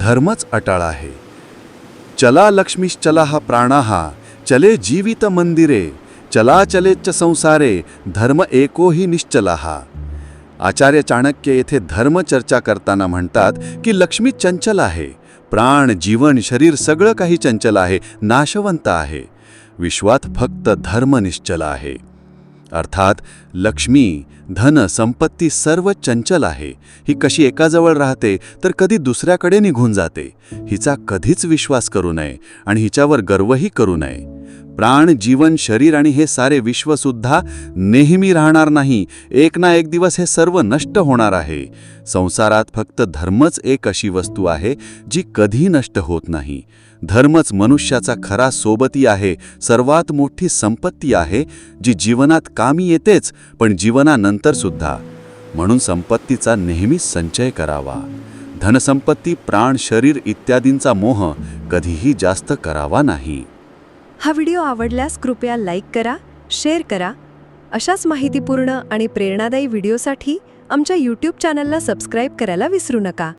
धर्मच अटळ आहे. चला लक्ष्मीश्चला प्राणाहा चले जीवित मंदिरे चला चलेच्च संसारे धर्म एको ही निश्चलाहा. आचार्य चाणक्य येथे धर्म चर्चा करताना म्हणतात की लक्ष्मी चंचल आहे. प्राण, जीवन, शरीर सगळं काही चंचल आहे, नाशवंत आहे. विश्वात फक्त धर्म निश्चल आहे. अर्थात लक्ष्मी, धन, संपत्ती सर्व चंचल आहे. ही कशी एकाजवळ राहते तर कधी दुसऱ्याकडे निघून जाते. हिचा कधीच विश्वास करू नये आणि हिच्यावर गर्वही करू नये. प्राण, जीवन, शरीर आणि हे सारे विश्वसुद्धा नेहमी राहणार नाही. एक ना एक दिवस हे सर्व नष्ट होणार आहे. संसारात फक्त धर्मच एक अशी वस्तू आहे जी कधी नष्ट होत नाही. धर्मच मनुष्याचा खरा सोबती आहे, सर्वात मोठी संपत्ती आहे, जी जीवनात कामी येतेच पण जीवनानंतर सुद्धा. म्हणून संपत्तीचा नेहमी संचय करावा. धनसंपत्ती, प्राण, शरीर इत्यादींचा मोह कधीही जास्त करावा नाही. हा व्हिडिओ आवडल्यास कृपया लाईक करा, शेअर करा. अशाच माहितीपूर्ण आणि प्रेरणादायी व्हिडिओसाठी आमच्या YouTube चॅनलला सबस्क्राईब करायला विसरू नका.